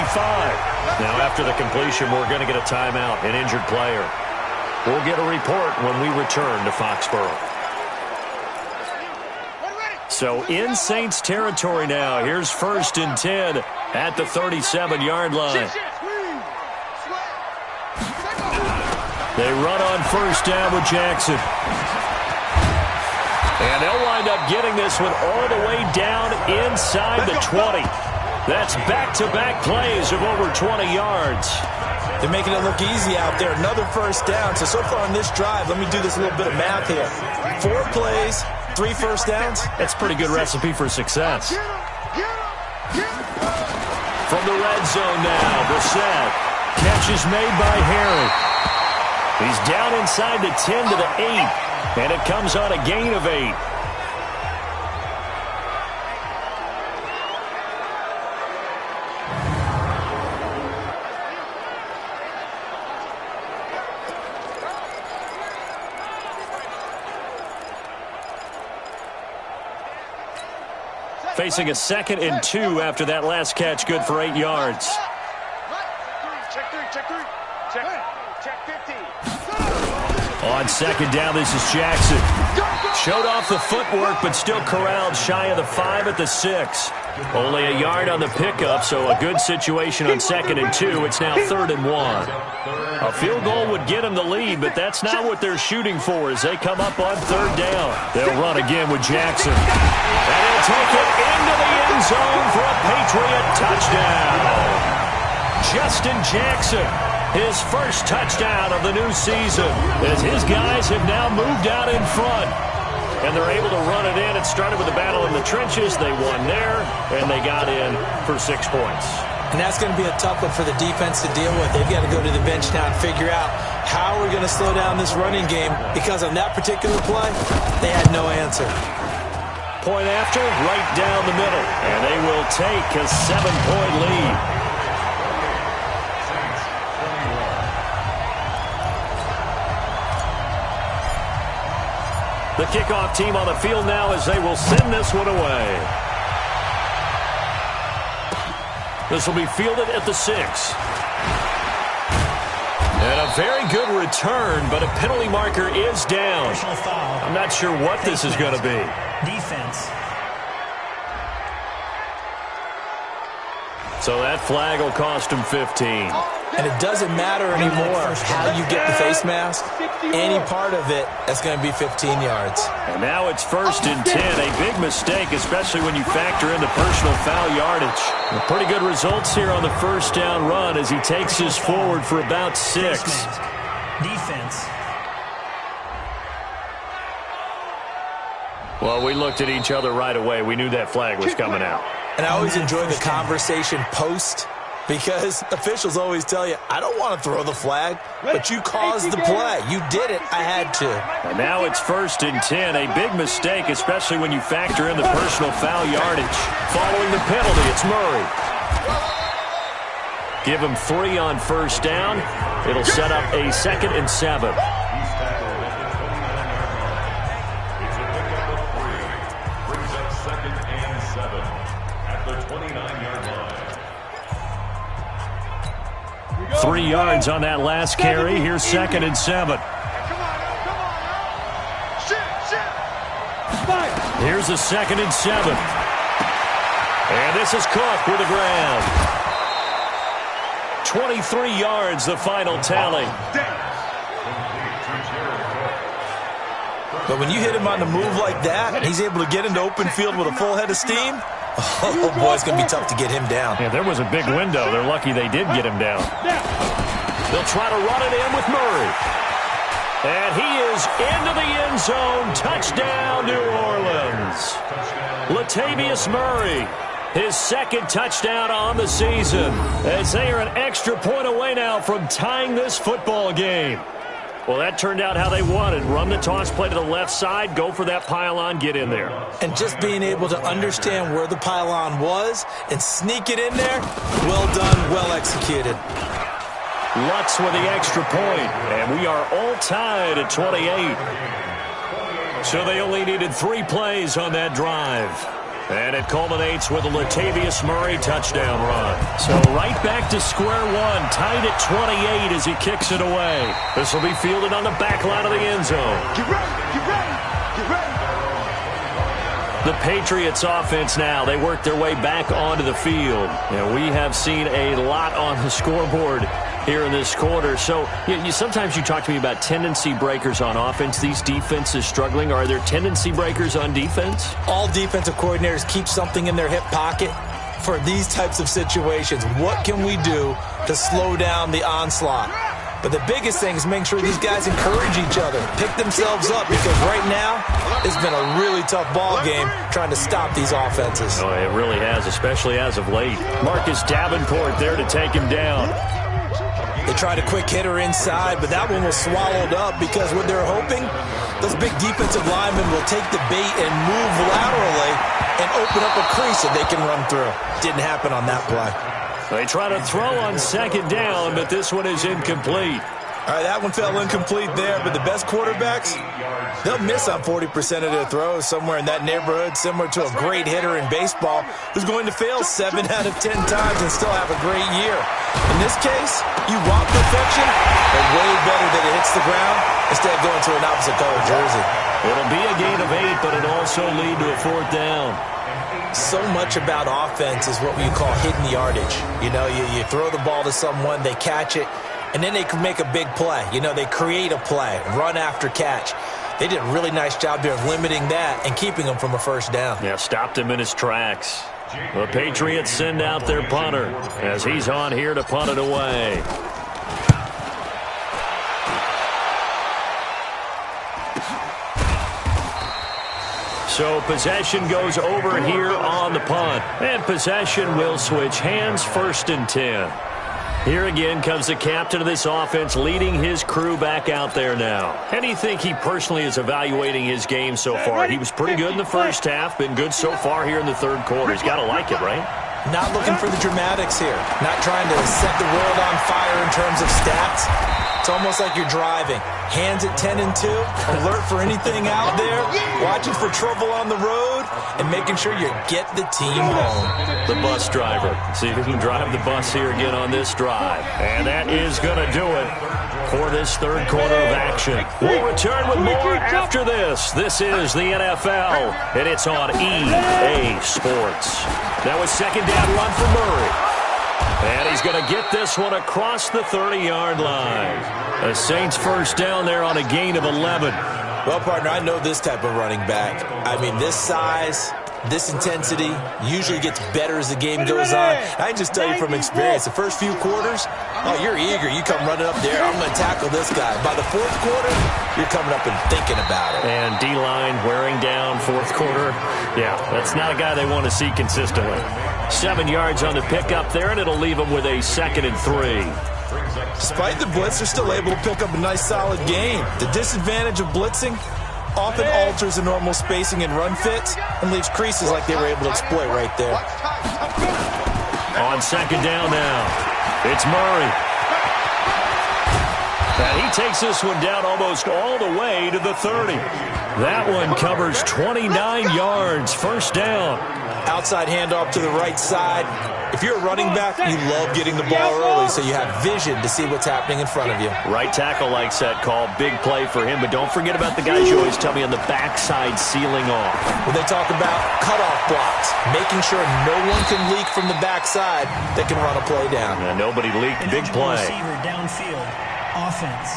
Now, after the completion, we're going to get a timeout, an injured player. We'll get a report when we return to Foxborough. So in Saints territory now. Here's 1st and 10 at the 37-yard line. They run on 1st down with Jackson. And they'll wind up getting this one all the way down inside the 20. That's back-to-back plays of over 20 yards. They're making it look easy out there. Another 1st down. So far on this drive, let me do this little bit of math here. 4 plays, 3 1st downs. That's a pretty good recipe for success. From the red zone now, Brissett. Catch is made by Harry. He's down inside the 10 to the 8, and it comes on a gain of 8. Facing a 2nd and 2 after that last catch, good for 8 yards. Check three. Check 50. On 2nd down, this is Jackson. Showed off the footwork, but still corralled shy of the 5 at the 6. Only a yard on the pickup, so a good situation on 2nd and 2. It's now 3rd and 1. A field goal would get them the lead, but that's not what they're shooting for as they come up on 3rd down. They'll run again with Jackson. And he'll take it into the end zone for a Patriot touchdown. Justin Jackson, his first touchdown of the new season, as his guys have now moved out in front. And they're able to run it in. It started with a battle in the trenches. They won there, and they got in for 6 points. And that's going to be a tough one for the defense to deal with. They've got to go to the bench now and figure out how we're going to slow down this running game, because on that particular play, they had no answer. Point after, right down the middle. And they will take a 7-point lead. The kickoff team on the field now as they will send this one away. This will be fielded at the 6. And a very good return, but a penalty marker is down. Personal foul. I'm not sure what this is going to be. Defense. So that flag will cost him 15. And it doesn't matter anymore how you get the face mask. Any part of it, that's going to be 15 yards. And now it's 1st and 10. A big mistake, especially when you factor in the personal foul yardage. Pretty good results here on the 1st down run as he takes us forward for about 6. Defense. Well, we looked at each other right away. We knew that flag was coming out. And I always enjoy the conversation post, because officials always tell you, I don't want to throw the flag, but you caused the play. You did it. I had to. And now it's 1st and 10. A big mistake, especially when you factor in the personal foul yardage. Following the penalty, it's Murray. Give him 3 on 1st down. It'll set up a 2nd and 7. At the 29-yard line. 3 yards on that last carry. Here's 2nd and 7. Here's the 2nd and 7. And this is Cook with the ground. 23 yards, the final tally. But when you hit him on the move like that, and he's able to get into open field with a full head of steam, oh boy, it's going to be tough to get him down. Yeah, there was a big window. They're lucky they did get him down. They'll try to run it in with Murray. And he is into the end zone. Touchdown, New Orleans. Latavius Murray, his 2nd touchdown on the season, as they are an extra point away now from tying this football game. Well, that turned out how they wanted. Run the toss play to the left side, go for that pylon, get in there. And just being able to understand where the pylon was and sneak it in there, well done, well executed. Lutz with the extra point, and we are all tied at 28. So they only needed 3 plays on that drive. And it culminates with a Latavius Murray touchdown run. So right back to square one, tied at 28 as he kicks it away. This will be fielded on the back line of the end zone. Get ready, get ready, get ready. The Patriots offense now, they work their way back onto the field. And we have seen a lot on the scoreboard here in this quarter. So sometimes you talk to me about tendency breakers on offense. These defenses struggling. Are there tendency breakers on defense? All defensive coordinators keep something in their hip pocket for these types of situations. What can we do to slow down the onslaught? But the biggest thing is making sure these guys encourage each other, pick themselves up, because right now it's been a really tough ball game trying to stop these offenses. Oh, it really has, especially as of late. Marcus Davenport there to take him down. They tried a quick hitter inside, but that one was swallowed up because what they're hoping, those big defensive linemen will take the bait and move laterally and open up a crease that they can run through. Didn't happen on that play. They try to throw on second down, but this one is incomplete. All right, that one fell incomplete there, but the best quarterbacks, they'll miss on 40% of their throws, somewhere in that neighborhood, similar to a great hitter in baseball who's going to fail 7 out of 10 times and still have a great year. In this case, you want perfection, but way better that it hits the ground instead of going to an opposite color jersey. It'll be a gain of 8, but it'll also lead to a 4th down. So much about offense is what you call hidden yardage. You know, you throw the ball to someone, they catch it, and then they can make a big play. You know, they create a play, run after catch. They did a really nice job there of limiting that and keeping them from a first down. Yeah, stopped him in his tracks. The Patriots send out their punter as he's on here to punt it away. So possession goes over here on the punt. And possession will switch hands, 1st and 10. Here again comes the captain of this offense leading his crew back out there now. How do you think he personally is evaluating his game so far? He was pretty good in the first half, been good so far here in the 3rd quarter. He's got to like it, right? Not looking for the dramatics here. Not trying to set the world on fire in terms of stats. It's almost like you're driving. Hands at 10 and 2, alert for anything out there, watching for trouble on the road, and making sure you get the team home. The bus driver. See if he can drive the bus here again on this drive. And that is going to do it for this 3rd quarter of action. We'll return with more after this. This is the NFL, and it's on EA Sports. Now a 2nd down run for Murray. And he's going to get this one across the 30-yard line. The Saints 1st down there on a gain of 11. Well, partner, I know this type of running back. I mean, this size, this intensity usually gets better as the game goes on. I can just tell you from experience, the first few quarters, oh, you're eager. You come running up there, I'm going to tackle this guy. By the 4th quarter, you're coming up and thinking about it. And D-line wearing down 4th quarter. Yeah, that's not a guy they want to see consistently. 7 yards on the pickup there, and it'll leave them with a 2nd and 3. Despite the blitz, they're still able to pick up a nice, solid gain. The disadvantage of blitzing often alters the normal spacing and run fits and leaves creases like they were able to exploit right there. On 2nd down now, it's Murray. And he takes this one down almost all the way to the 30. That one covers 29 yards, 1st down. Outside handoff to the right side. If you're a running back, you love getting the ball early so you have vision to see what's happening in front of you. Right tackle likes that call. Big play for him, but don't forget about the guys you always tell me on the backside sealing off. When they talk about cutoff blocks, making sure no one can leak from the backside that can run a play down. Yeah, nobody leaked. Big play. Receiver downfield. Offense.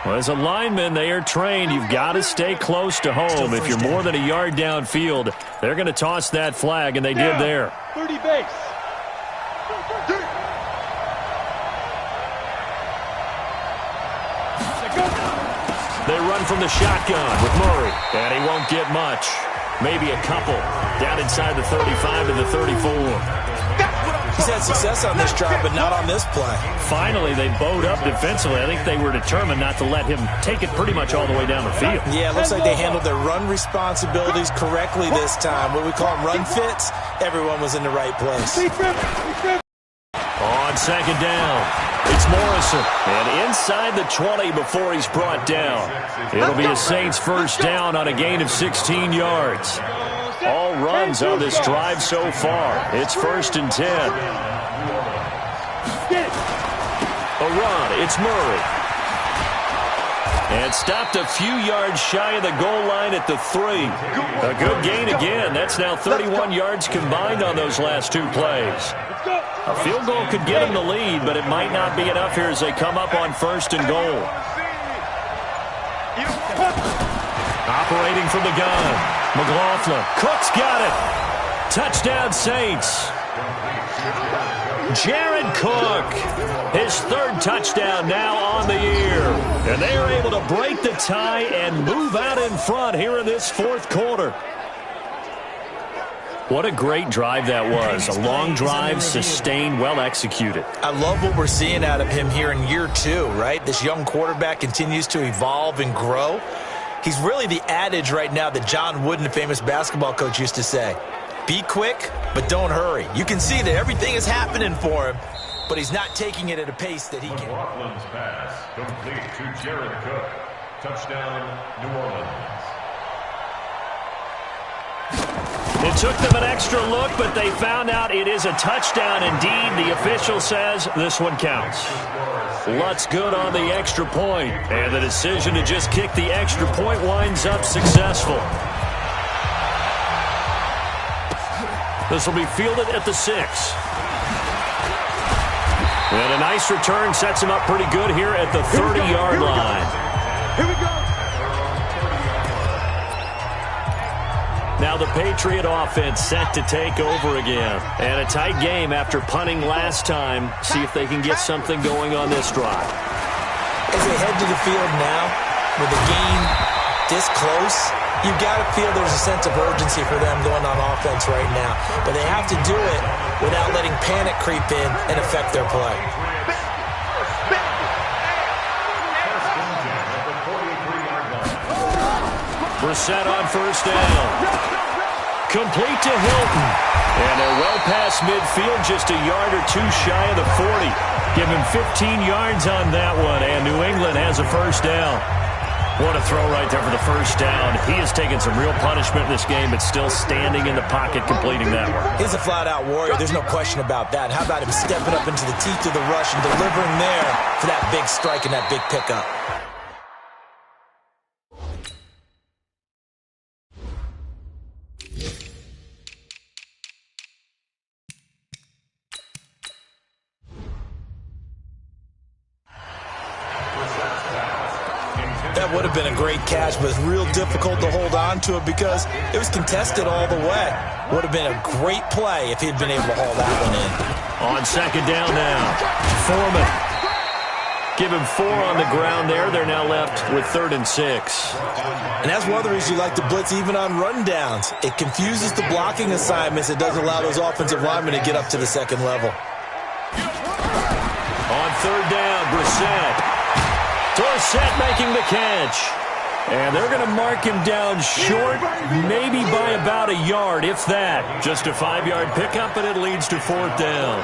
Well, as a lineman, they are trained. You've got to stay close to home. If you're more than a yard downfield, they're going to toss that flag, and they did there. 30 base. They run from the shotgun with Murray, and he won't get much. Maybe a couple. Down inside the 35 to the 34. He's had success on this drive, but not on this play. Finally, they bowed up defensively. I think they were determined not to let him take it pretty much all the way down the field. Yeah, it looks like they handled their run responsibilities correctly this time. What we call them run fits, everyone was in the right place. On 2nd down, it's Morrison. And inside the 20 before he's brought down. It'll be a Saints 1st down on a gain of 16 yards. All runs on this drive so far. It's 1st and 10. A run. It's Murray. And stopped a few yards shy of the goal line at the 3. A good gain again. That's now 31 yards combined on those last 2 plays. A field goal could get them the lead, but it might not be enough here as they come up on 1st and goal. Operating from the gun. McLaughlin. Cook's got it. Touchdown, Saints. Jared Cook, his third touchdown now on the year. And they are able to break the tie and move out in front here in this fourth quarter. What a great drive that was. A long drive, sustained, well executed. I love what we're seeing out of him here in year 2, right? This young quarterback continues to evolve and grow. He's really the adage right now that John Wooden, the famous basketball coach, used to say. Be quick, but don't hurry. You can see that everything is happening for him, but he's not taking it at a pace that he can. McLaughlin's pass complete to Jared Cook. Touchdown, New Orleans. It took them an extra look, but they found out it is a touchdown indeed. The official says this one counts. Lutz good on the extra point, and the decision to just kick the extra point winds up successful. This will be fielded at the 6. And a nice return sets him up pretty good here at the 30-yard line. Here we go. Now the Patriot offense set to take over again. And a tight game after punting last time. See if they can get something going on this drive. As they head to the field now, with the game this close, you've got to feel there's a sense of urgency for them going on offense right now. But they have to do it without letting panic creep in and affect their play. Brissett on first down. Complete to Hilton. And they're well past midfield, just a yard or 2 shy of the 40. Give him 15 yards on that one, and New England has a first down. What a throw right there for the first down. He has taken some real punishment in this game, but still standing in the pocket completing that one. He's a flat-out warrior. There's no question about that. How about him stepping up into the teeth of the rush and delivering there for that big strike and that big pickup? That would have been a great catch, but it's real difficult to hold on to it because it was contested all the way. Would have been a great play if he'd been able to haul that one in. On second down now, Foreman. Give him 4 on the ground there. They're now left with 3rd and 6. And that's one of the reasons you like to blitz even on rundowns. It confuses the blocking assignments. It doesn't allow those offensive linemen to get up to the second level. On 3rd down, Brissett. Dorsett making the catch. And they're going to mark him down short, maybe by about a yard, if that. Just a 5-yard pickup, and it leads to 4th down.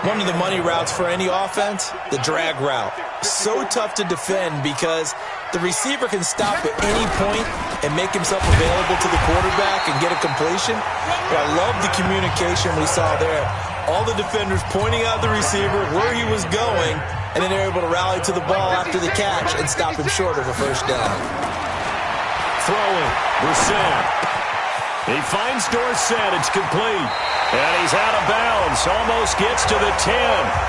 One of the money routes for any offense, the drag route. So tough to defend because the receiver can stop at any point and make himself available to the quarterback and get a completion. But I love the communication we saw there. All the defenders pointing out the receiver where he was going, and then they're able to rally to the ball after the catch and stop him short of a first down. Throwing, Brissett. He finds Dorsett. It's complete. And he's out of bounds. Almost gets to the 10.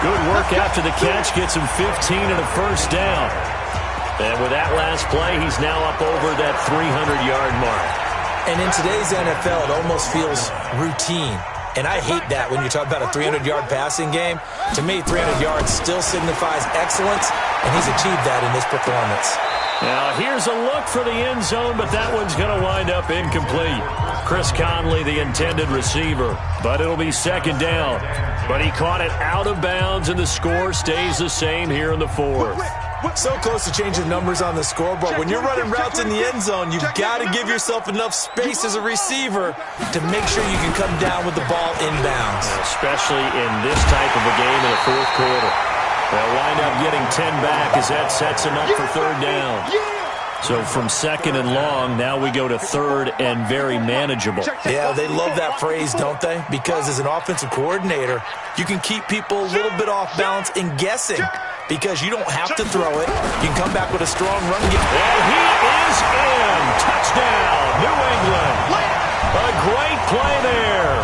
Good work after the catch. Gets him 15 and a first down. And with that last play, he's now up over that 300-yard mark. And in today's NFL, it almost feels routine. And I hate that when you talk about a 300-yard passing game. To me, 300 yards still signifies excellence, and he's achieved that in this performance. Now, here's a look for the end zone, but that one's going to wind up incomplete. Chris Conley, the intended receiver, but it'll be second down. But he caught it out of bounds, and the score stays the same here in the 4th. So close to changing numbers on the scoreboard. When you're running routes in the end zone, you've got to give yourself enough space as a receiver to make sure you can come down with the ball inbounds. Especially in this type of a game in the 4th quarter. They'll wind up getting 10 back as that sets them up for 3rd down. So from 2nd and long, now we go to 3rd and very manageable. Yeah, they love that phrase, don't they? Because as an offensive coordinator, you can keep people a little bit off balance and guessing. Because you don't have to throw it. You can come back with a strong run game. And he is in. Touchdown, New England. A great play there.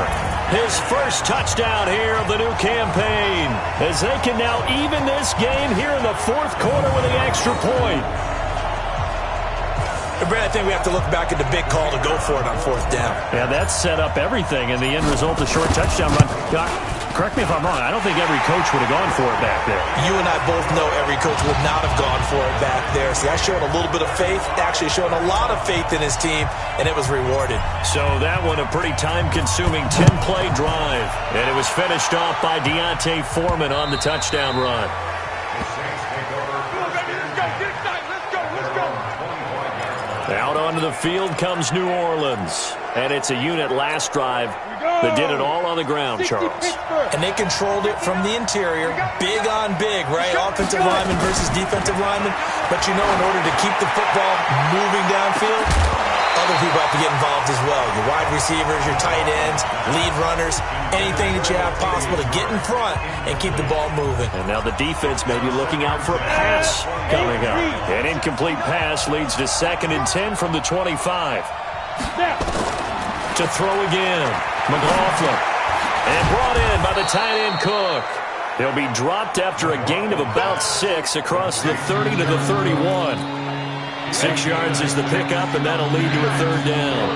His first touchdown here of the new campaign. As they can now even this game here in the 4th quarter with the extra point. And Brad, I think we have to look back at the big call to go for it on 4th down. Yeah, that set up everything, and the end result, a short touchdown run. correct me if I'm wrong, I don't think every coach would have gone for it back there. You and I both know every coach would not have gone for it back there. So that showed a little bit of faith, actually showed a lot of faith in his team, and it was rewarded. So that one a pretty time-consuming 10-play drive. And it was finished off by Deontay Foreman on the touchdown run. Out onto the field comes New Orleans. And it's a unit last drive that did it all on the ground, Charles. And they controlled it from the interior. Big on big, right? Offensive lineman versus defensive lineman. But you know, in order to keep the football moving downfield, other people have to get involved as well. Your wide receivers, your tight ends, lead runners, anything that you have possible to get in front and keep the ball moving. And now the defense may be looking out for a pass coming up. An incomplete pass leads to 2nd and 10 from the 25. To throw again, McLaughlin. And brought in by the tight end Cook. He'll be dropped after a gain of about 6 across the 30 to the 31. 6 yards is the pickup, and that'll lead to a 3rd down.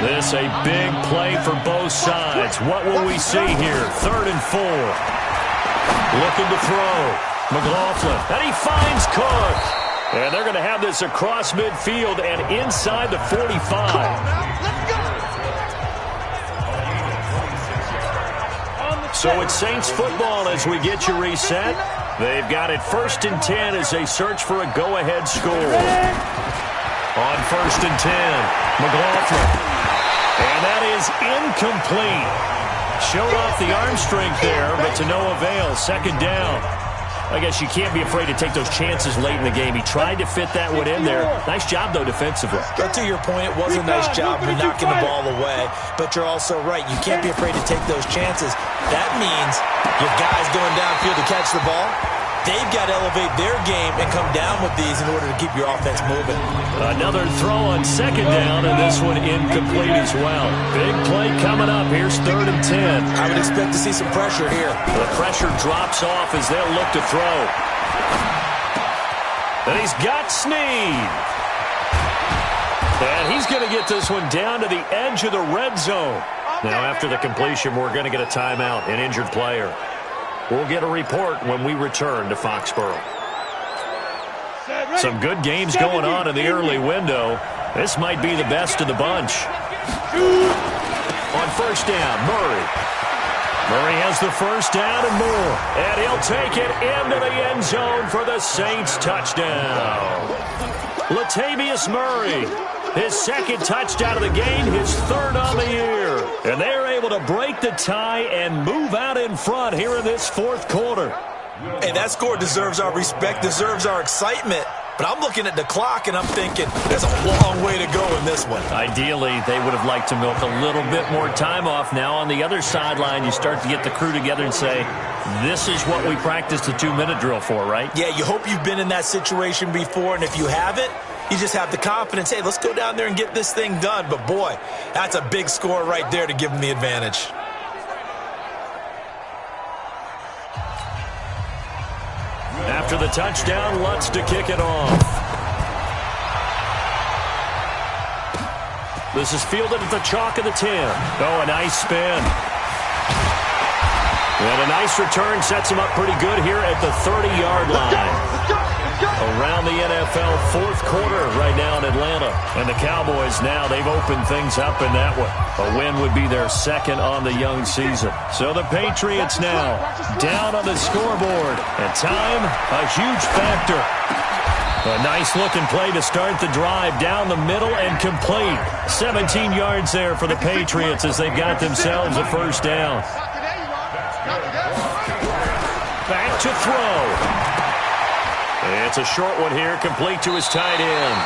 This a big play for both sides. What will we see here? 3rd and 4. Looking to throw. McLaughlin. And he finds Cook. And they're going to have this across midfield and inside the 45. So it's Saints football as we get you reset. They've got it 1st and 10 as they search for a go-ahead score. On 1st and 10, McLaughlin. And that is incomplete. Showed off the arm strength there, but to no avail. 2nd down. I guess you can't be afraid to take those chances late in the game. He tried to fit that one in there. Nice job, though, defensively. But to your point, it was a nice job of knocking the ball away. But you're also right. You can't be afraid to take those chances. That means your guys going downfield to catch the ball, they've got to elevate their game and come down with these in order to keep your offense moving. Another throw on 2nd down, and this one incomplete as well. Big play coming up. Here's 3rd and 10. I would expect to see some pressure here. The pressure drops off as they'll look to throw. And he's got Snead. And he's going to get this one down to the edge of the red zone. Now, after the completion, we're going to get a timeout, an injured player. We'll get a report when we return to Foxborough. Some good games going on in the early window. This might be the best of the bunch. On 1st down, Murray. Murray has the 1st down and more. And he'll take it into the end zone for the Saints touchdown. Latavius Murray. His 2nd touchdown of the game, his 3rd on the year. And they're able to break the tie and move out in front here in this 4th quarter. Hey, that score deserves our respect, deserves our excitement. But I'm looking at the clock, and I'm thinking there's a long way to go in this one. Ideally, they would have liked to milk a little bit more time off. Now, on the other sideline, you start to get the crew together and say, this is what we practiced the 2-minute drill for, right? Yeah, you hope you've been in that situation before, and if you haven't, you just have the confidence, hey, let's go down there and get this thing done. But, boy, that's a big score right there to give them the advantage. After the touchdown, Lutz to kick it off. This is fielded at the chalk of the 10. Oh, a nice spin. And a nice return sets him up pretty good here at the 30-yard line. Around the NFL 4th quarter right now in Atlanta. And the Cowboys now, they've opened things up in that one. A win would be their 2nd on the young season. So the Patriots now down on the scoreboard. And time, a huge factor. A nice-looking play to start the drive down the middle and complete. 17 yards there for the Patriots as they've got themselves a 1st down. Back to throw. It's a short one here, complete to his tight end.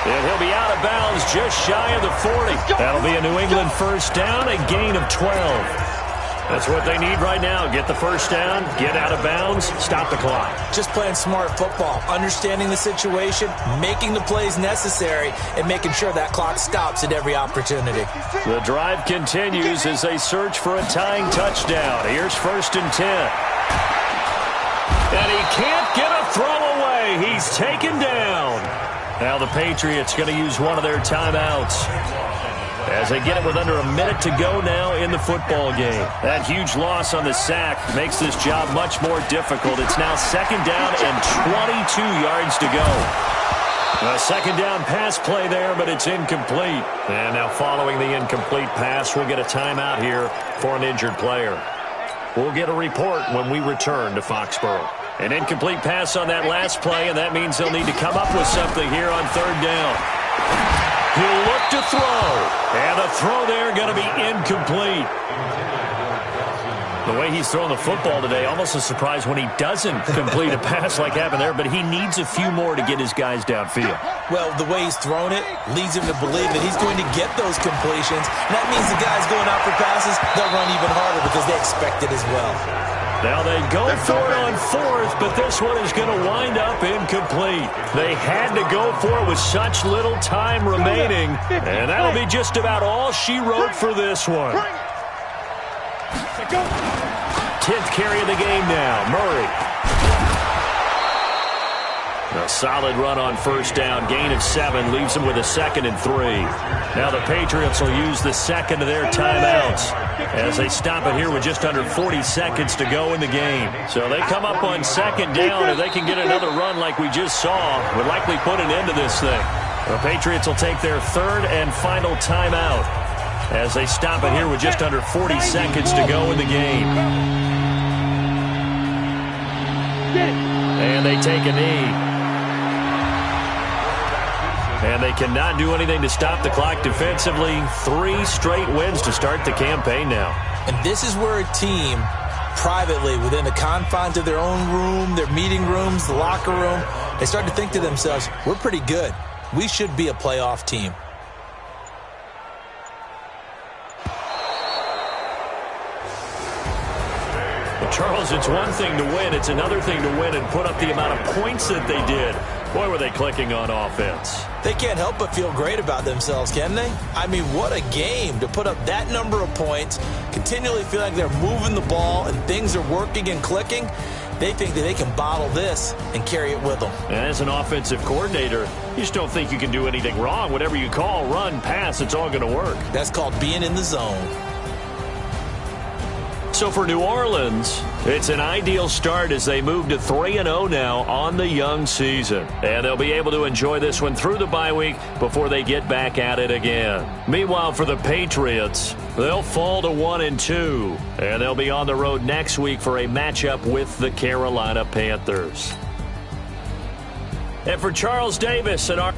And he'll be out of bounds just shy of the 40. That'll be a New England 1st down, a gain of 12. That's what they need right now. Get the 1st down, get out of bounds, stop the clock. Just playing smart football, understanding the situation, making the plays necessary, and making sure that clock stops at every opportunity. The drive continues as they search for a tying touchdown. Here's 1st and 10. And he can't get a throw away. He's taken down. Now the Patriots going to use one of their timeouts. as they get it with under a minute to go now in the football game. That huge loss on the sack makes this job much more difficult. It's now second down and 22 yards to go. A second down pass play there, but it's incomplete. And now following the incomplete pass, we'll get a timeout here for an injured player. We'll get a report when we return to Foxborough. An incomplete pass on that last play, and that means they'll need to come up with something here on third down. He'll look to throw, and the throw there going to be incomplete. The way he's throwing the football today, almost a surprise when he doesn't complete a pass like happened there, but he needs a few more to get his guys downfield. Well, the way he's thrown it leads him to believe that he's going to get those completions. And that means the guys going out for passes, they'll run even harder because they expect it as well. Now they go for it on fourth, but this one is going to wind up incomplete. They had to go for it with such little time remaining, and that'll be just about all she wrote for this one. 10th carry of the game now, Murray. A solid run on first down, gain of 7, leaves them with a 2nd and 3. Now the Patriots will use the second of their timeouts as they stop it here with just under 40 seconds to go in the game. So they come up on second down, and they can get another run like we just saw, would likely put an end to this thing. The Patriots will take their third and final timeout as they stop it here with just under 40 seconds to go in the game. And they take a knee. And they cannot do anything to stop the clock defensively. 3 straight wins to start the campaign now. And this is where a team, privately, within the confines of their own room, their meeting rooms, the locker room, they start to think to themselves, we're pretty good. We should be a playoff team. Charles, it's one thing to win. It's another thing to win and put up the amount of points that they did. Boy, were they clicking on offense. They can't help but feel great about themselves, can they? I mean, what a game to put up that number of points, continually feel like they're moving the ball and things are working and clicking. They think that they can bottle this and carry it with them. And as an offensive coordinator, you just don't think you can do anything wrong. Whatever you call, run, pass, it's all going to work. That's called being in the zone. So for New Orleans, it's an ideal start as they move to 3-0 now on the young season. And they'll be able to enjoy this one through the bye week before they get back at it again. Meanwhile, for the Patriots, they'll fall to 1-2. And they'll be on the road next week for a matchup with the Carolina Panthers. And for Charles Davis and our